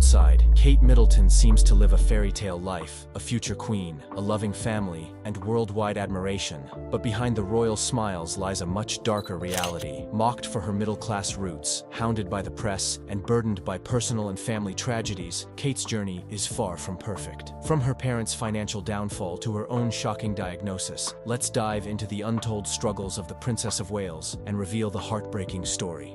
outside, Kate Middleton seems to live a fairy tale life, a future queen, a loving family, and worldwide admiration. But behind the royal smiles lies a much darker reality. Mocked for her middle-class roots, hounded by the press, and burdened by personal and family tragedies, Kate's journey is far from perfect. From her parents' financial downfall to her own shocking diagnosis, let's dive into the untold struggles of the Princess of Wales and reveal the heartbreaking story.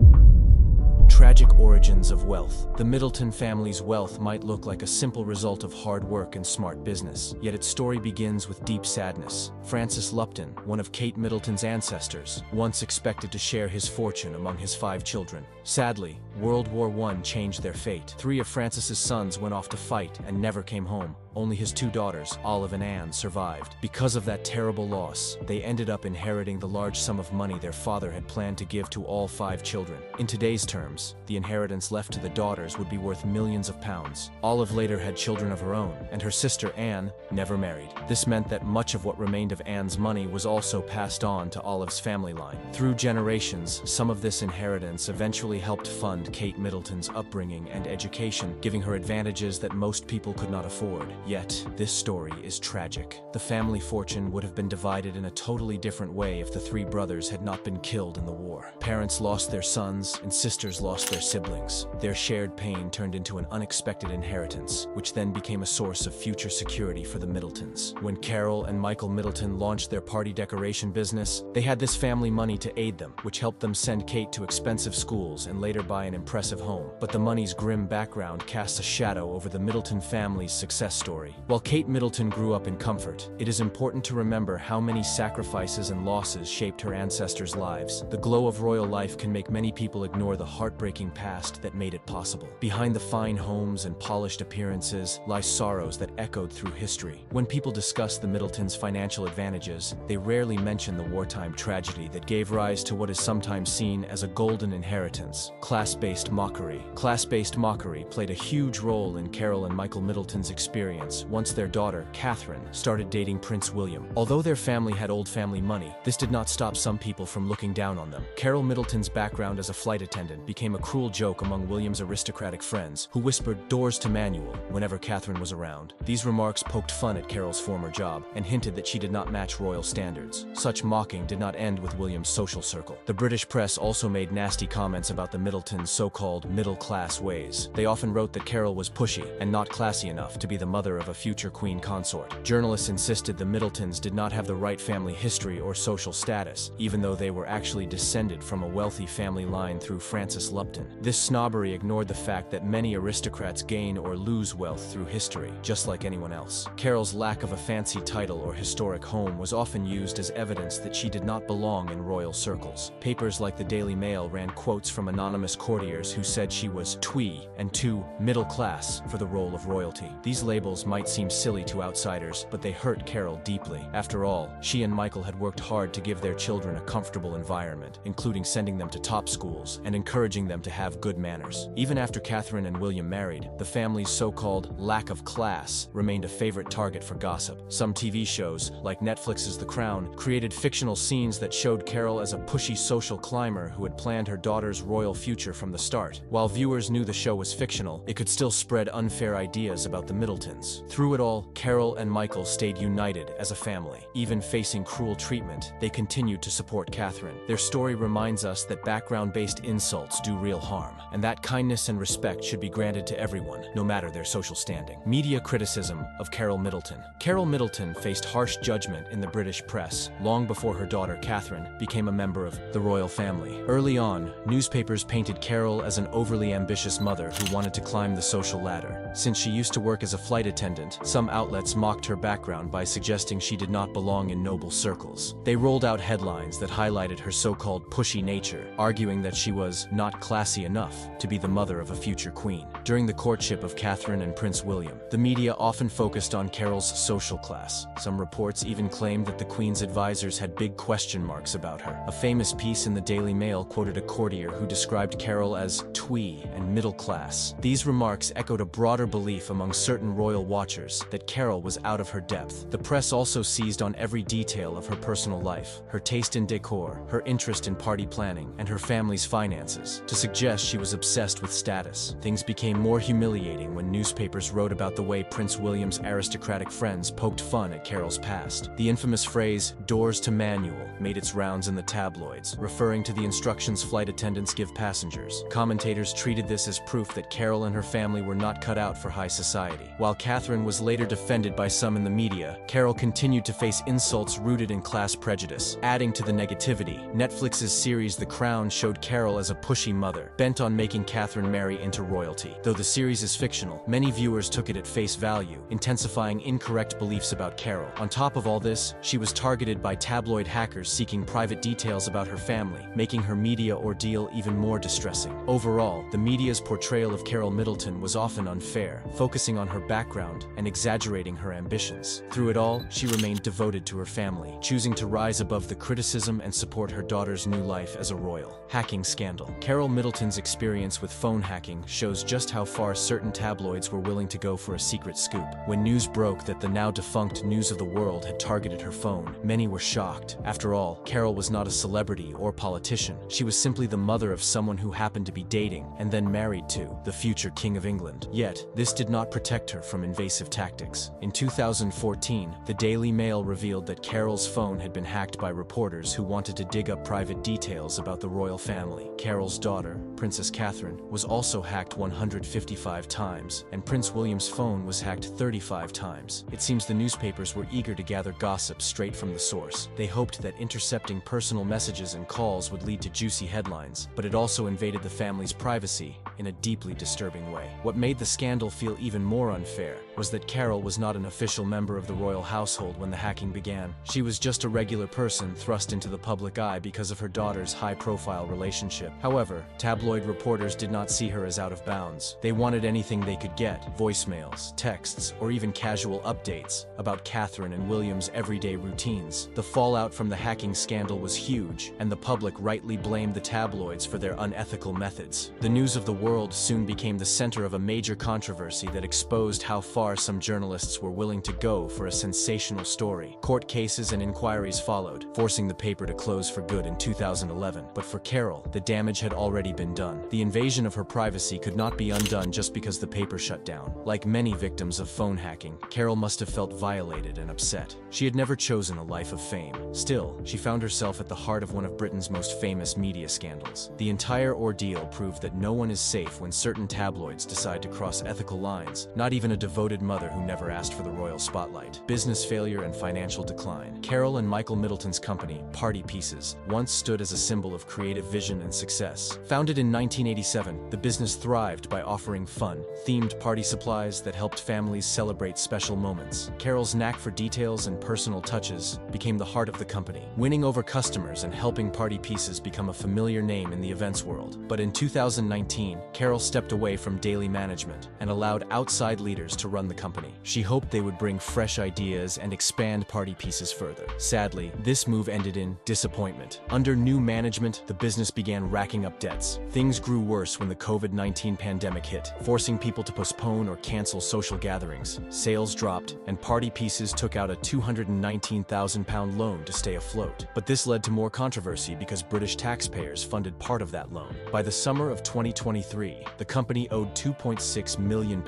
Tragic origins of wealth. The Middleton family's wealth might look like a simple result of hard work and smart business, yet its story begins with deep sadness. Francis Lupton, one of Kate Middleton's ancestors, once expected to share his fortune among his 5 children. Sadly, World War I changed their fate. 3 of Francis's sons went off to fight and never came home. Only his 2 daughters, Olive and Anne, survived. Because of that terrible loss, they ended up inheriting the large sum of money their father had planned to give to all 5 children. In today's terms, the inheritance left to the daughters would be worth millions of pounds. Olive later had children of her own, and her sister Anne never married. This meant that much of what remained of Anne's money was also passed on to Olive's family line. Through generations, some of this inheritance eventually helped fund Kate Middleton's upbringing and education, giving her advantages that most people could not afford. Yet, this story is tragic. The family fortune would have been divided in a totally different way if the 3 brothers had not been killed in the war. Parents lost their sons, and sisters lost their siblings. Their shared pain turned into an unexpected inheritance, which then became a source of future security for the Middletons. When Carol and Michael Middleton launched their party decoration business, they had this family money to aid them, which helped them send Kate to expensive schools and later buy an impressive home. But the money's grim background casts a shadow over the Middleton family's success story. While Kate Middleton grew up in comfort, it is important to remember how many sacrifices and losses shaped her ancestors' lives. The glow of royal life can make many people ignore the heartbreaking past that made it possible. Behind the fine homes and polished appearances lie sorrows that echoed through history. When people discuss the Middletons' financial advantages, they rarely mention the wartime tragedy that gave rise to what is sometimes seen as a golden inheritance: class-based mockery. Class-based mockery played a huge role in Carol and Michael Middleton's experience once their daughter, Catherine, started dating Prince William. Although their family had old family money, this did not stop some people from looking down on them. Carol Middleton's background as a flight attendant became a cruel joke among William's aristocratic friends, who whispered "doors to manual" whenever Catherine was around. These remarks poked fun at Carol's former job and hinted that she did not match royal standards. Such mocking did not end with William's social circle. The British press also made nasty comments about the Middletons' so-called middle-class ways. They often wrote that Carol was pushy and not classy enough to be the mother of a future queen consort. Journalists insisted the Middletons did not have the right family history or social status, even though they were actually descended from a wealthy family line through Francis Lupton. This snobbery ignored the fact that many aristocrats gain or lose wealth through history, just like anyone else. Carol's lack of a fancy title or historic home was often used as evidence that she did not belong in royal circles. Papers like the Daily Mail ran quotes from anonymous courtiers who said she was twee and too middle class for the role of royalty. These labels might seem silly to outsiders, but they hurt Carol deeply. After all, she and Michael had worked hard to give their children a comfortable environment, including sending them to top schools and encouraging them to have good manners. Even after Catherine and William married, the family's so-called lack of class remained a favorite target for gossip. Some TV shows, like Netflix's The Crown, created fictional scenes that showed Carol as a pushy social climber who had planned her daughter's royal future from the start. While viewers knew the show was fictional, it could still spread unfair ideas about the Middletons. Through it all, Carol and Michael stayed united as a family. Even facing cruel treatment, they continued to support Catherine. Their story reminds us that background-based insults do real harm, and that kindness and respect should be granted to everyone, no matter their social standing. Media criticism of Carol Middleton. Carol Middleton faced harsh judgment in the British press long before her daughter Catherine became a member of the royal family. Early on, newspapers painted Carol as an overly ambitious mother who wanted to climb the social ladder. Since she used to work as a flight attendant, some outlets mocked her background by suggesting she did not belong in noble circles. They rolled out headlines that highlighted her so-called pushy nature, arguing that she was not classy enough to be the mother of a future queen. During the courtship of Catherine and Prince William, the media often focused on Carol's social class. Some reports even claimed that the Queen's advisors had big question marks about her. A famous piece in the Daily Mail quoted a courtier who described Carol as twee and middle class. These remarks echoed a broader broader belief among certain royal watchers that Carol was out of her depth. The press also seized on every detail of her personal life, her taste in decor, her interest in party planning, and her family's finances, to suggest she was obsessed with status. Things became more humiliating when newspapers wrote about the way Prince William's aristocratic friends poked fun at Carol's past. The infamous phrase, "doors to manual," made its rounds in the tabloids, referring to the instructions flight attendants give passengers. Commentators treated this as proof that Carol and her family were not cut out for high society. While Catherine was later defended by some in the media, Carol continued to face insults rooted in class prejudice. Adding to the negativity, Netflix's series The Crown showed Carol as a pushy mother, bent on making Catherine marry into royalty. Though the series is fictional, many viewers took it at face value, intensifying incorrect beliefs about Carol. On top of all this, she was targeted by tabloid hackers seeking private details about her family, making her media ordeal even more distressing. Overall, the media's portrayal of Carol Middleton was often unfair, focusing on her background and exaggerating her ambitions. Through it all, she remained devoted to her family, choosing to rise above the criticism and support her daughter's new life as a royal. Hacking scandal. Carol Middleton's experience with phone hacking shows just how far certain tabloids were willing to go for a secret scoop. When news broke that the now defunct News of the World had targeted her phone, many were shocked. After all, Carol was not a celebrity or politician. She was simply the mother of someone who happened to be dating and then married to the future King of England. Yet, this did not protect her from invasive tactics. In 2014, the Daily Mail revealed that Carol's phone had been hacked by reporters who wanted to dig up private details about the royal family. Carol's daughter, Princess Catherine, was also hacked 155 times, and Prince William's phone was hacked 35 times. It seems the newspapers were eager to gather gossip straight from the source. They hoped that intercepting personal messages and calls would lead to juicy headlines, but it also invaded the family's privacy in a deeply disturbing way. What made the scandal feel even more unfair was that Carol was not an official member of the royal household when the hacking began. She was just a regular person thrust into the public eye because of her daughter's high-profile relationship. However, tabloid reporters did not see her as out of bounds. They wanted anything they could get, voicemails, texts, or even casual updates about Catherine and William's everyday routines. The fallout from the hacking scandal was huge, and the public rightly blamed the tabloids for their unethical methods. The News of the World soon became the center of a major controversy that exposed how far some journalists were willing to go for a sensational story. Court cases and inquiries followed, forcing the paper to close for good in 2011. But for Carol, the damage had already been done. The invasion of her privacy could not be undone just because the paper shut down. Like many victims of phone hacking, Carol must have felt violated and upset. She had never chosen a life of fame. Still, she found herself at the heart of one of Britain's most famous media scandals. The entire ordeal proved that no one is safe when certain tabloids decide to cross ethical lines, not even a devoted mother who never asked for the royal spotlight. Business failure and financial decline. Carol and Michael Middleton's company, Party Pieces, once stood as a symbol of creative vision and success. Founded in 1987, the business thrived by offering fun, themed party supplies that helped families celebrate special moments. Carol's knack for details and personal touches became the heart of the company, winning over customers and helping Party Pieces become a familiar name in the events world. But in 2019, Carol stepped away from daily management and allowed outside leaders to run the company. She hoped they would bring fresh ideas and expand Party Pieces further. Sadly, this move ended in disappointment. Under new management, the business began racking up debts. Things grew worse when the COVID-19 pandemic hit, forcing people to postpone or cancel social gatherings. Sales dropped, and Party Pieces took out a £219,000 loan to stay afloat. But this led to more controversy because British taxpayers funded part of that loan. By the summer of 2023, the company owed £2.6 million.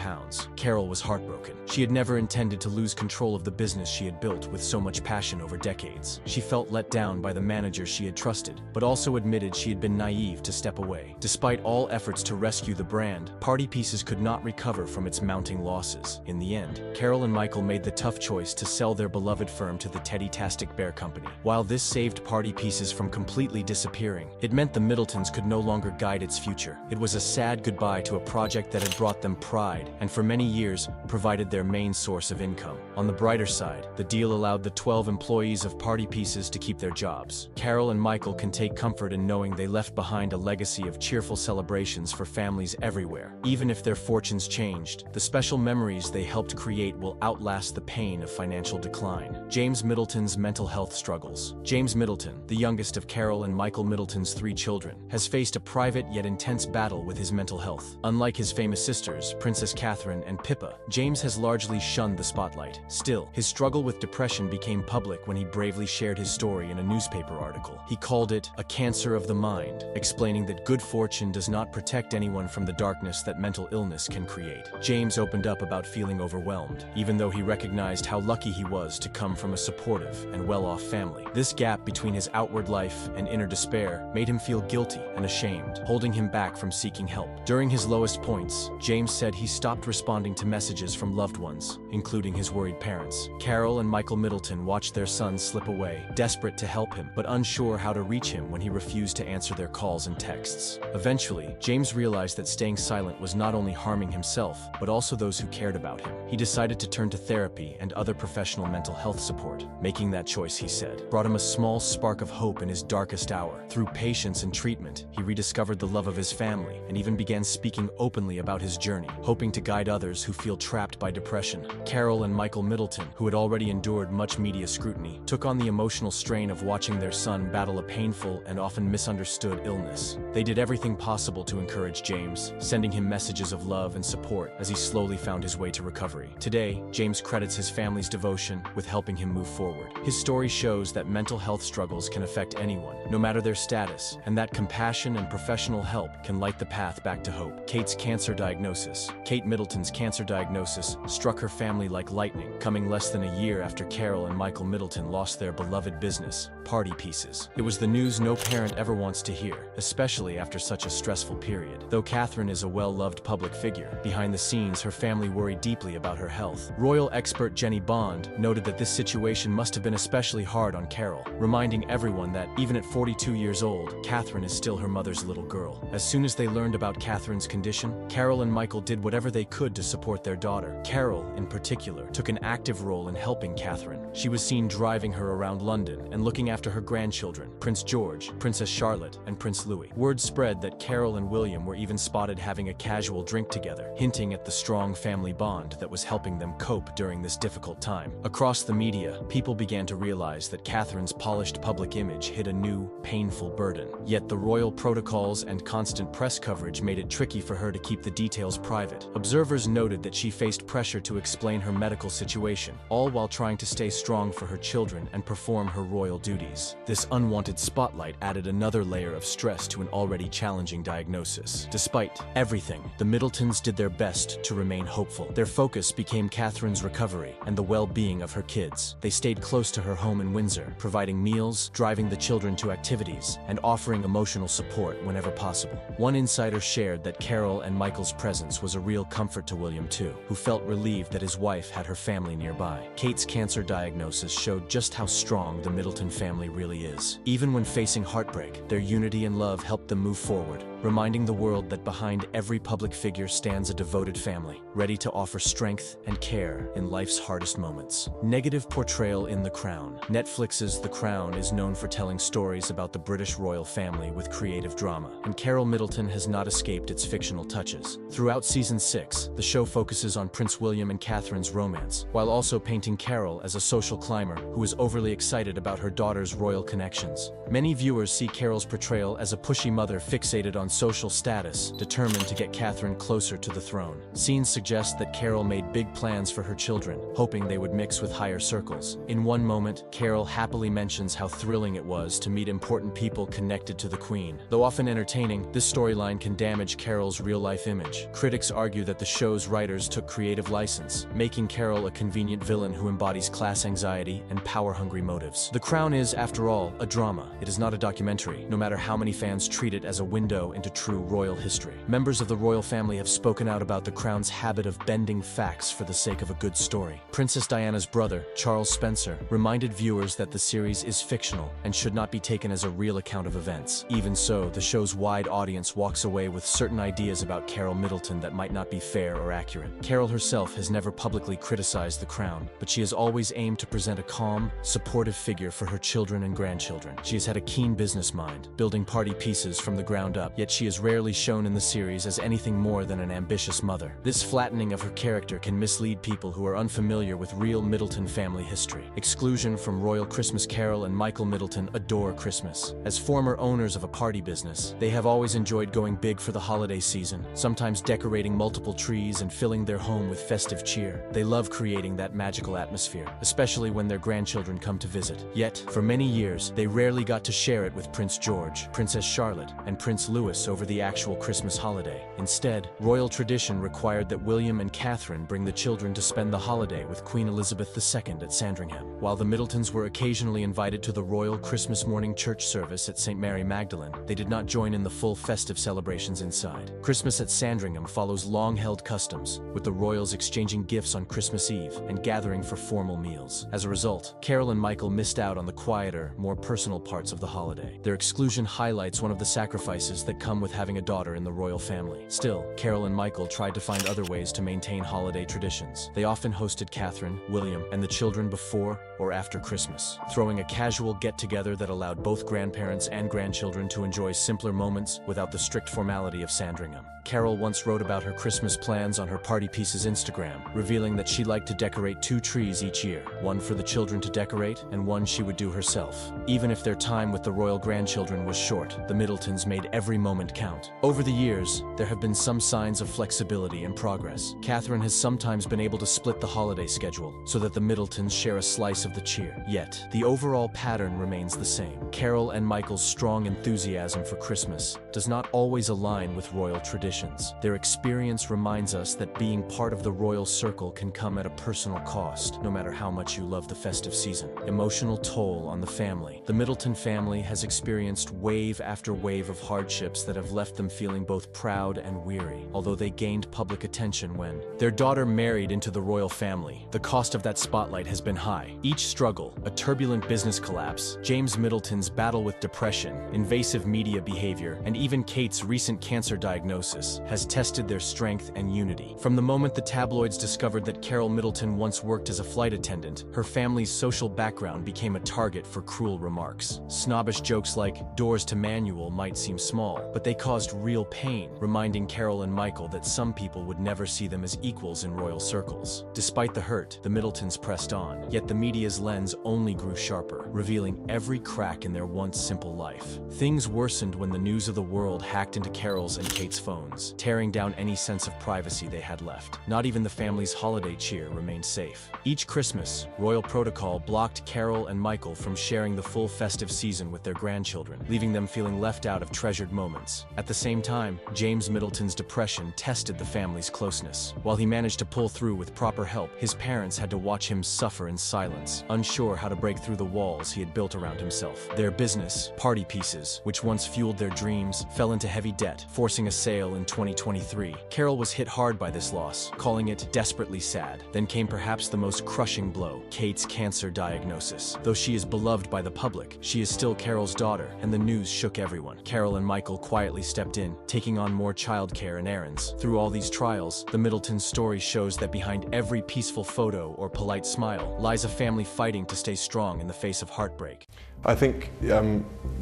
Carol was heartbroken. She had never intended to lose control of the business she had built with so much passion over decades. She felt let down by the manager she had trusted, but also admitted she had been naive to step away. Despite all efforts to rescue the brand, Party Pieces could not recover from its mounting losses. In the end, Carol and Michael made the tough choice to sell their beloved firm to the Teddy-tastic Bear Company. While this saved Party Pieces from completely disappearing, it meant the Middletons could no longer guide its future. It was a sad goodbye to a project that had brought them pride, and for many years, provided their main source of income. On the brighter side, the deal allowed the 12 employees of Party Pieces to keep their jobs. Carol and Michael can take comfort in knowing they left behind a legacy of cheerful celebrations for families everywhere. Even if their fortunes changed, the special memories they helped create will outlast the pain of financial decline. James Middleton's mental health struggles. James Middleton, the youngest of Carol and Michael Middleton's 3 children, has faced a private yet intense battle with his mental health. Unlike his famous sisters, Princess Catherine and Pippa, James has largely shunned the spotlight. Still, his struggle with depression became public when he bravely shared his story in a newspaper article. He called it a cancer of the mind, explaining that good fortune does not protect anyone from the darkness that mental illness can create. James opened up about feeling overwhelmed, even though he recognized how lucky he was to come from a supportive and well-off family. This gap between his outward life and inner despair made him feel guilty and ashamed, holding him back from seeking help. During his lowest points, James said he stopped responding to messages from loved ones, including his worried parents. Carol and Michael Middleton watched their son slip away, desperate to help him, but unsure how to reach him when he refused to answer their calls and texts. Eventually, James realized that staying silent was not only harming himself, but also those who cared about him. He decided to turn to therapy and other professional mental health support. Making that choice, he said, brought him a small spark of hope in his darkest hour. Through patience and treatment, he rediscovered the love of his family and even began speaking openly about his journey, hoping to guide others who feel trapped by depression. Carol and Michael Middleton, who had already endured much media scrutiny, took on the emotional strain of watching their son battle a painful and often misunderstood illness. They did everything possible to encourage James, sending him messages of love and support as he slowly found his way to recovery. Today, James credits his family's devotion with helping him move forward. His story shows that mental health struggles can affect anyone, no matter their status, and that compassion and professional help can light the path back to hope. Kate's cancer diagnosis. Kate Middleton's cancer diagnosis struck her family like lightning, coming less than a year after Carol and Michael Middleton lost their beloved business, Party Pieces. It was the news no parent ever wants to hear, especially after such a stressful period. Though Catherine is a well-loved public figure, behind the scenes her family worried deeply about her health. Royal expert Jenny Bond noted that this situation must have been especially hard on Carol, reminding everyone that, even at 42 years old, Catherine is still her mother's little girl. As soon as they learned about Catherine's condition, Carol and Michael did whatever they could to support their daughter. Carol, in particular, took an active role in helping Catherine. She was seen driving her around London and looking after her grandchildren, Prince George, Princess Charlotte, and Prince Louis. Word spread that Carol and William were even spotted having a casual drink together, hinting at the strong family bond that was helping them cope during this difficult time. Across the media, people began to realize that Catherine's polished public image hid a new, painful burden. Yet the royal protocols and constant press coverage made it tricky for her to keep the details private. Observers noted that she faced pressure to explain her medical situation, all while trying to stay strong for her children and perform her royal duties. This unwanted spotlight added another layer of stress to an already challenging diagnosis. Despite everything, the Middletons did their best to remain hopeful. Their focus became Catherine's recovery and the well-being of her kids. They stayed close to her home in Windsor, providing meals, driving the children to activities, and offering emotional support whenever possible. One insider shared that Carol and Michael's presence was a real comfort to William too, who felt relieved that his wife had her family nearby. Kate's cancer diagnosis showed just how strong the Middleton family really is. Even when facing heartbreak, their unity and love helped them move forward, reminding the world that behind every public figure stands a devoted family, ready to offer strength and care in life's hardest moments. Negative portrayal in The Crown. Netflix's The Crown is known for telling stories about the British royal family with creative drama, and Carol Middleton has not escaped its fictional touches. Throughout season 6, the show focuses on Prince William and Catherine's romance, while also painting Carol as a social climber who is overly excited about her daughter's royal connections. Many viewers see Carol's portrayal as a pushy mother fixated on social status, determined to get Catherine closer to the throne. Scenes suggest that Carol made big plans for her children, hoping they would mix with higher circles. In one moment, Carol happily mentions how thrilling it was to meet important people connected to the Queen. Though often entertaining, this storyline can damage Carol's real-life image. Critics argue that the show's writers took creative license, making Carol a convenient villain who embodies class anxiety and power-hungry motives. The Crown is, after all, a drama. It is not a documentary, no matter how many fans treat it as a window into into true royal history. Members of the royal family have spoken out about the crown's habit of bending facts for the sake of a good story. Princess Diana's brother, Charles Spencer, reminded viewers that the series is fictional and should not be taken as a real account of events. Even so, the show's wide audience walks away with certain ideas about Carol Middleton that might not be fair or accurate. Carol herself has never publicly criticized the crown, but she has always aimed to present a calm, supportive figure for her children and grandchildren. She has had a keen business mind, building party pieces from the ground up, yet she is rarely shown in the series as anything more than an ambitious mother. This flattening of her character can mislead people who are unfamiliar with real Middleton family history. Exclusion from Royal Christmas Carol and Michael Middleton adore Christmas. As former owners of a party business, they have always enjoyed going big for the holiday season, sometimes decorating multiple trees and filling their home with festive cheer. They love creating that magical atmosphere, especially when their grandchildren come to visit. Yet, for many years, they rarely got to share it with Prince George, Princess Charlotte, and Prince Louis over the actual Christmas holiday. Instead, royal tradition required that William and Catherine bring the children to spend the holiday with Queen Elizabeth II at Sandringham. While the Middletons were occasionally invited to the royal Christmas morning church service at St. Mary Magdalene, they did not join in the full festive celebrations inside. Christmas at Sandringham follows long-held customs, with the royals exchanging gifts on Christmas Eve and gathering for formal meals. As a result, Carol and Michael missed out on the quieter, more personal parts of the holiday. Their exclusion highlights one of the sacrifices that come with having a daughter in the royal family. Still, Carol and Michael tried to find other ways to maintain holiday traditions. They often hosted Catherine, William, and the children before or after Christmas, throwing a casual get-together that allowed both grandparents and grandchildren to enjoy simpler moments without the strict formality of Sandringham. Carol once wrote about her Christmas plans on her Party Pieces Instagram, revealing that she liked to decorate 2 trees each year, one for the children to decorate and one she would do herself. Even if their time with the royal grandchildren was short, the Middletons made every moment count. Over the years, there have been some signs of flexibility and progress. Catherine has sometimes been able to split the holiday schedule so that the Middletons share a slice of the cheer. Yet, the overall pattern remains the same. Carol and Michael's strong enthusiasm for Christmas does not always align with royal traditions. Their experience reminds us that being part of the royal circle can come at a personal cost, no matter how much you love the festive season. Emotional toll on the family. The Middleton family has experienced wave after wave of hardships that have left them feeling both proud and weary, although they gained public attention when their daughter married into the royal family. The cost of that spotlight has been high. Each struggle, a turbulent business collapse, James Middleton's battle with depression, invasive media behavior, and even Kate's recent cancer diagnosis has tested their strength and unity. From the moment the tabloids discovered that Carol Middleton once worked as a flight attendant, her family's social background became a target for cruel remarks. Snobbish jokes like, "Doors to manual" might seem small, but they caused real pain, reminding Carol and Michael that some people would never see them as equals in royal circles. Despite the hurt, the Middletons pressed on, yet the media's lens only grew sharper, revealing every crack in their once simple life. Things worsened when the news of the world hacked into Carol's and Kate's phones, tearing down any sense of privacy they had left. Not even the family's holiday cheer remained safe. Each Christmas, royal protocol blocked Carol and Michael from sharing the full festive season with their grandchildren, leaving them feeling left out of treasured moments. At the same time, James Middleton's depression tested the family's closeness. While he managed to pull through with proper help, his parents had to watch him suffer in silence, unsure how to break through the walls he had built around himself. Their business, Party Pieces, which once fueled their dreams, fell into heavy debt, forcing a sale in 2023. Carol was hit hard by this loss, calling it desperately sad. Then came perhaps the most crushing blow, Kate's cancer diagnosis. Though she is beloved by the public, she is still Carol's daughter, and the news shook everyone. Carol and Michael quietly stepped in, taking on more childcare and errands. Through all these trials, the Middleton story shows that behind every peaceful photo or polite smile lies a family fighting to stay strong in the face of heartbreak. I think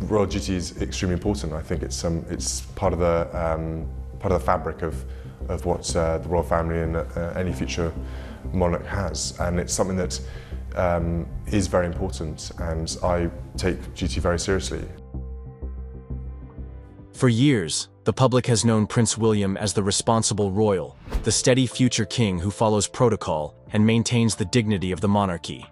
royal duty is extremely important. I think it's part of the fabric of what the royal family and any future monarch has, and it's something that is very important, and I take duty very seriously. For years, the public has known Prince William as the responsible royal, the steady future king who follows protocol and maintains the dignity of the monarchy.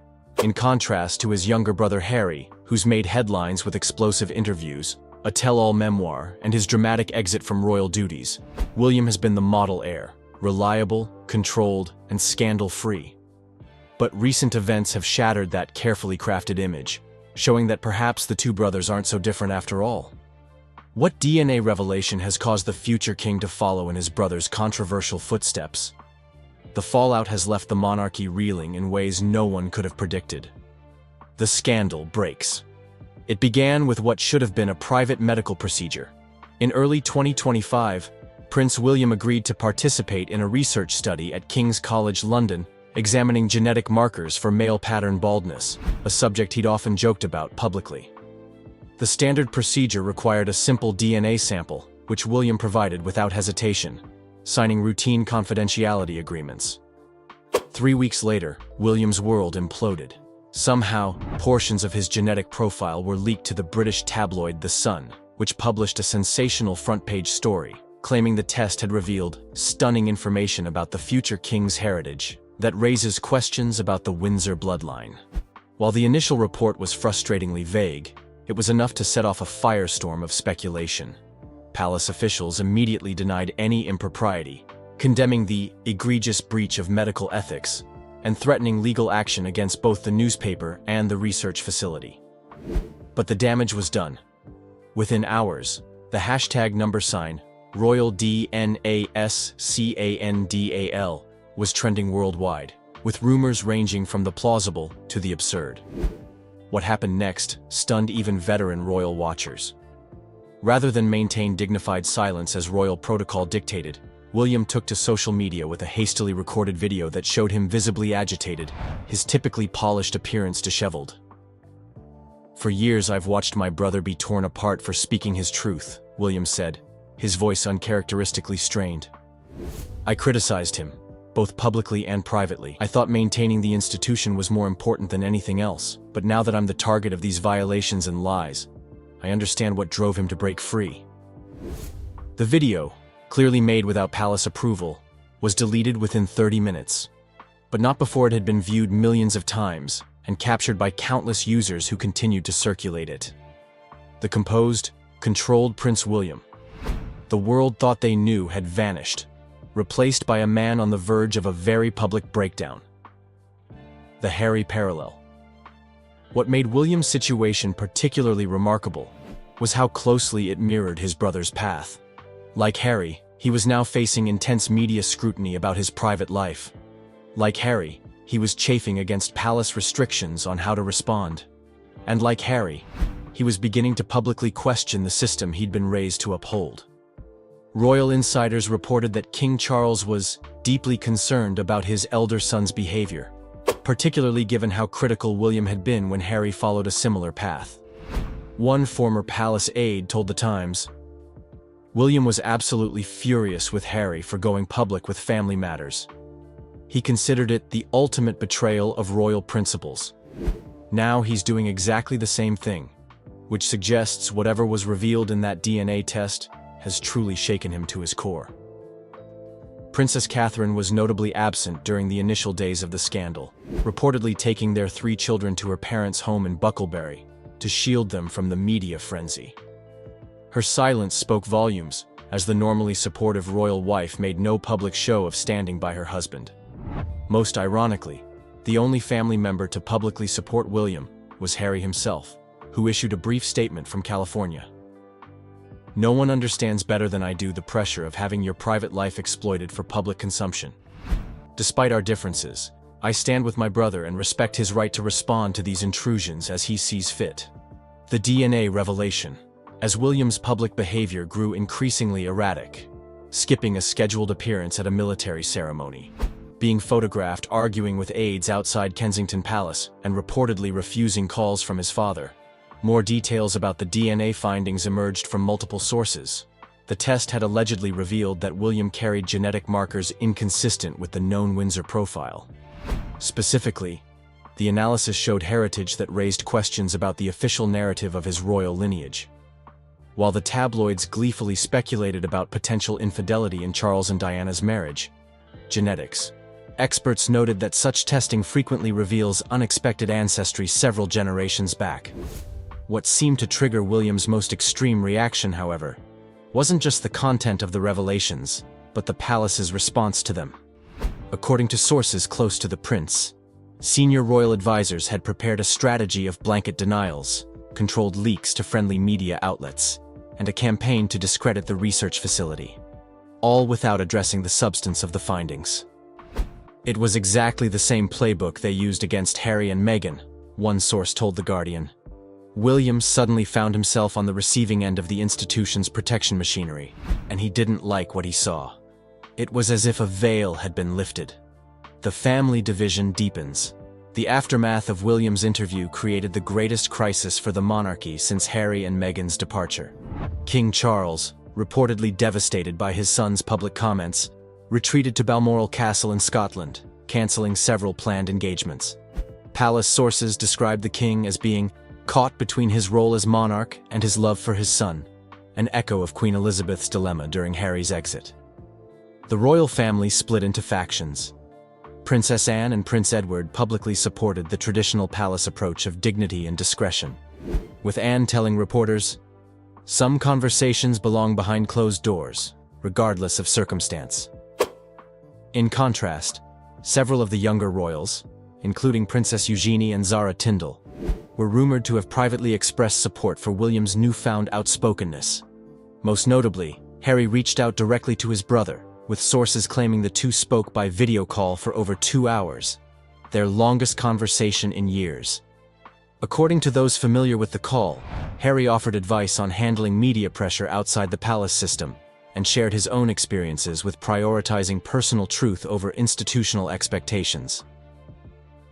In contrast to his younger brother Harry, who's made headlines with explosive interviews, a tell-all memoir, and his dramatic exit from royal duties, William has been the model heir, reliable, controlled, and scandal-free. But recent events have shattered that carefully crafted image, showing that perhaps the two brothers aren't so different after all. What DNA revelation has caused the future king to follow in his brother's controversial footsteps? The fallout has left the monarchy reeling in ways no one could have predicted. The scandal breaks. It began with what should have been a private medical procedure. In early 2025, Prince William agreed to participate in a research study at King's College London, examining genetic markers for male pattern baldness, a subject he'd often joked about publicly. The standard procedure required a simple DNA sample, which William provided without hesitation, signing routine confidentiality agreements. 3 weeks later, William's world imploded. Somehow, portions of his genetic profile were leaked to the British tabloid The Sun, which published a sensational front-page story, claiming the test had revealed stunning information about the future king's heritage that raises questions about the Windsor bloodline. While the initial report was frustratingly vague, it was enough to set off a firestorm of speculation. Palace officials immediately denied any impropriety, condemning the egregious breach of medical ethics and threatening legal action against both the newspaper and the research facility. But the damage was done. Within hours, the hashtag number sign, Royal DNASCANDAL, was trending worldwide, with rumors ranging from the plausible to the absurd. What happened next stunned even veteran royal watchers. Rather than maintain dignified silence as royal protocol dictated, William took to social media with a hastily recorded video that showed him visibly agitated, his typically polished appearance disheveled. "For years I've watched my brother be torn apart for speaking his truth," William said, his voice uncharacteristically strained. "I criticized him, both publicly and privately. I thought maintaining the institution was more important than anything else, but now that I'm the target of these violations and lies, I understand what drove him to break free." The video, clearly made without palace approval, was deleted within 30 minutes, but not before it had been viewed millions of times and captured by countless users who continued to circulate it. The composed, controlled Prince William, the world thought they knew, had vanished, replaced by a man on the verge of a very public breakdown. The Harry parallel. What made William's situation particularly remarkable was how closely it mirrored his brother's path. Like Harry, he was now facing intense media scrutiny about his private life. Like Harry, he was chafing against palace restrictions on how to respond. And like Harry, he was beginning to publicly question the system he'd been raised to uphold. Royal insiders reported that King Charles was deeply concerned about his elder son's behavior, particularly given how critical William had been when Harry followed a similar path. One former palace aide told The Times, "William was absolutely furious with Harry for going public with family matters. He considered it the ultimate betrayal of royal principles. Now he's doing exactly the same thing, which suggests whatever was revealed in that DNA test has truly shaken him to his core." Princess Catherine was notably absent during the initial days of the scandal, reportedly taking their 3 children to her parents' home in Bucklebury to shield them from the media frenzy. Her silence spoke volumes, as the normally supportive royal wife made no public show of standing by her husband. Most ironically, the only family member to publicly support William was Harry himself, who issued a brief statement from California. "No one understands better than I do the pressure of having your private life exploited for public consumption. Despite our differences, I stand with my brother and respect his right to respond to these intrusions as he sees fit." The DNA revelation. As William's public behavior grew increasingly erratic, skipping a scheduled appearance at a military ceremony, being photographed arguing with aides outside Kensington Palace, and reportedly refusing calls from his father. More details about the DNA findings emerged from multiple sources. The test had allegedly revealed that William carried genetic markers inconsistent with the known Windsor profile. Specifically, the analysis showed heritage that raised questions about the official narrative of his royal lineage. While the tabloids gleefully speculated about potential infidelity in Charles and Diana's marriage, genetics experts noted that such testing frequently reveals unexpected ancestry several generations back. What seemed to trigger William's most extreme reaction, however, wasn't just the content of the revelations, but the palace's response to them. According to sources close to the prince, senior royal advisors had prepared a strategy of blanket denials, controlled leaks to friendly media outlets, and a campaign to discredit the research facility, all without addressing the substance of the findings. It was exactly the same playbook they used against Harry and Meghan, one source told The Guardian. William suddenly found himself on the receiving end of the institution's protection machinery, and he didn't like what he saw. It was as if a veil had been lifted. The family division deepens. The aftermath of William's interview created the greatest crisis for the monarchy since Harry and Meghan's departure. King Charles, reportedly devastated by his son's public comments, retreated to Balmoral Castle in Scotland, cancelling several planned engagements. Palace sources described the king as being caught between his role as monarch and his love for his son, an echo of Queen Elizabeth's dilemma during Harry's exit. The royal family split into factions. Princess Anne and Prince Edward publicly supported the traditional palace approach of dignity and discretion, with Anne telling reporters, "Some conversations belong behind closed doors, regardless of circumstance." In contrast, several of the younger royals, including Princess Eugenie and Zara Tindall, were rumored to have privately expressed support for William's newfound outspokenness. Most notably, Harry reached out directly to his brother, with sources claiming the two spoke by video call for over 2 hours, their longest conversation in years. According to those familiar with the call, Harry offered advice on handling media pressure outside the palace system, and shared his own experiences with prioritizing personal truth over institutional expectations.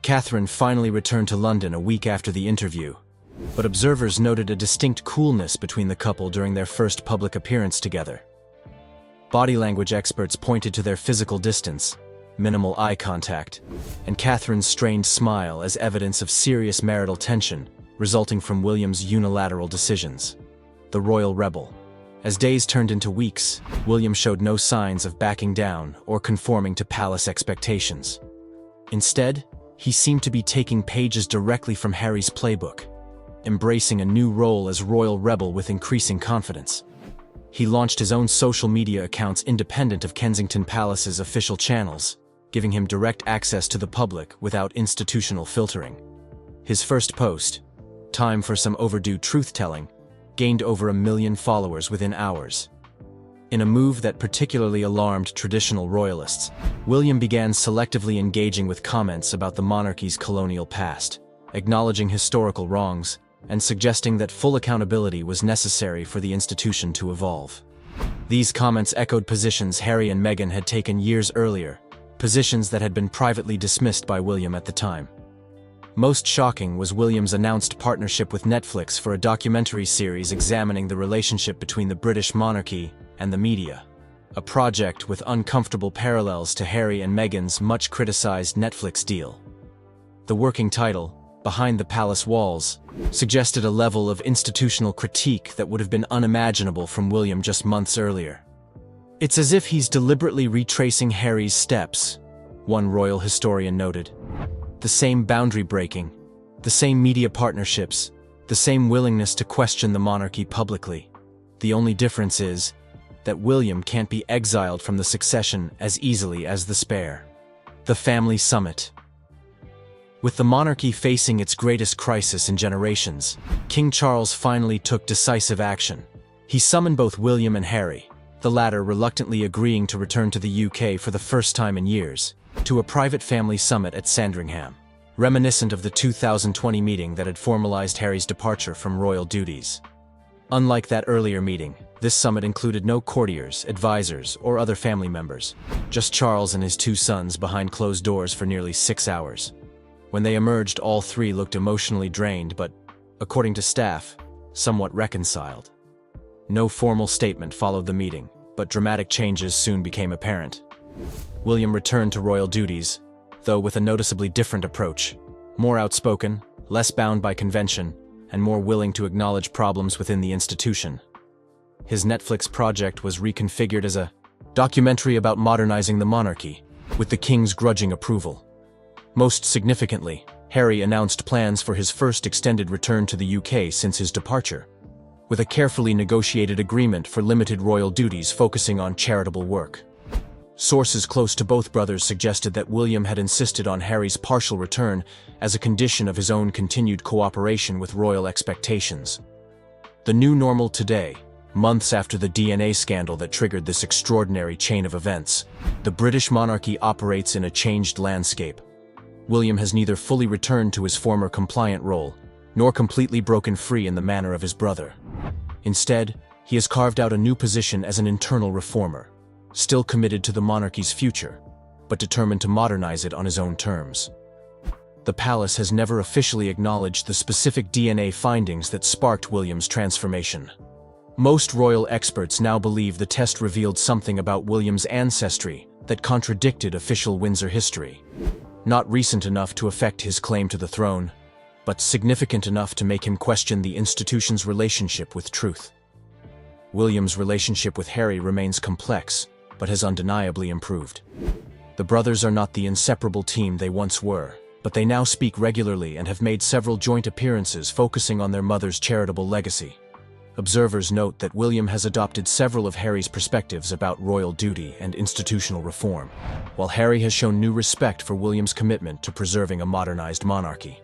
Catherine finally returned to London a week after the interview, but observers noted a distinct coolness between the couple during their first public appearance together. Body language experts pointed to their physical distance, minimal eye contact, and Catherine's strained smile as evidence of serious marital tension resulting from William's unilateral decisions. The royal rebel. As days turned into weeks, William showed no signs of backing down or conforming to palace expectations. Instead, he seemed to be taking pages directly from Harry's playbook, embracing a new role as royal rebel with increasing confidence. He launched his own social media accounts independent of Kensington Palace's official channels, giving him direct access to the public without institutional filtering. His first post, "Time for some overdue truth-telling," gained over 1 million followers within hours. In a move that particularly alarmed traditional royalists, William began selectively engaging with comments about the monarchy's colonial past, acknowledging historical wrongs, and suggesting that full accountability was necessary for the institution to evolve. These comments echoed positions Harry and Meghan had taken years earlier, positions that had been privately dismissed by William at the time. Most shocking was William's announced partnership with Netflix for a documentary series examining the relationship between the British monarchy and the media, a project with uncomfortable parallels to Harry and Meghan's much-criticized Netflix deal. The working title, "Behind the Palace Walls," suggested a level of institutional critique that would have been unimaginable from William just months earlier. "It's as if he's deliberately retracing Harry's steps," one royal historian noted. "The same boundary breaking, the same media partnerships, the same willingness to question the monarchy publicly. The only difference is that William can't be exiled from the succession as easily as the spare." The Family Summit. With the monarchy facing its greatest crisis in generations, King Charles finally took decisive action. He summoned both William and Harry, the latter reluctantly agreeing to return to the UK for the first time in years, to a private family summit at Sandringham, reminiscent of the 2020 meeting that had formalized Harry's departure from royal duties. Unlike that earlier meeting, this summit included no courtiers, advisors, or other family members, just Charles and his 2 sons behind closed doors for nearly 6 hours. When they emerged, all 3 looked emotionally drained but, according to staff, somewhat reconciled. No formal statement followed the meeting, but dramatic changes soon became apparent. William returned to royal duties, though with a noticeably different approach, more outspoken, less bound by convention, and more willing to acknowledge problems within the institution. His Netflix project was reconfigured as a documentary about modernizing the monarchy, with the king's grudging approval. Most significantly, Harry announced plans for his first extended return to the UK since his departure, with a carefully negotiated agreement for limited royal duties focusing on charitable work. Sources close to both brothers suggested that William had insisted on Harry's partial return as a condition of his own continued cooperation with royal expectations. The new normal today, Months after the DNA scandal that triggered this extraordinary chain of events, the British monarchy operates in a changed landscape. William has neither fully returned to his former compliant role, nor completely broken free in the manner of his brother. Instead, he has carved out a new position as an internal reformer, still committed to the monarchy's future, but determined to modernize it on his own terms. The palace has never officially acknowledged the specific DNA findings that sparked William's transformation. Most royal experts now believe the test revealed something about William's ancestry that contradicted official Windsor history. Not recent enough to affect his claim to the throne, but significant enough to make him question the institution's relationship with truth. William's relationship with Harry remains complex, but has undeniably improved. The brothers are not the inseparable team they once were, but they now speak regularly and have made several joint appearances focusing on their mother's charitable legacy. Observers note that William has adopted several of Harry's perspectives about royal duty and institutional reform, while Harry has shown new respect for William's commitment to preserving a modernized monarchy.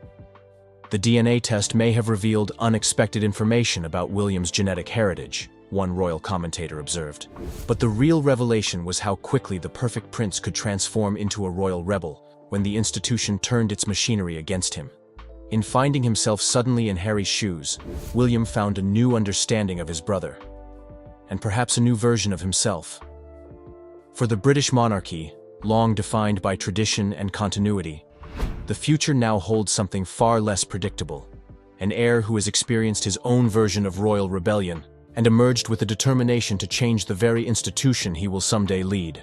The DNA test may have revealed unexpected information about William's genetic heritage, one royal commentator observed. But the real revelation was how quickly the perfect prince could transform into a royal rebel when the institution turned its machinery against him. In finding himself suddenly in Harry's shoes, William found a new understanding of his brother, and perhaps a new version of himself. For the British monarchy, long defined by tradition and continuity, the future now holds something far less predictable: an heir who has experienced his own version of royal rebellion and emerged with a determination to change the very institution he will someday lead.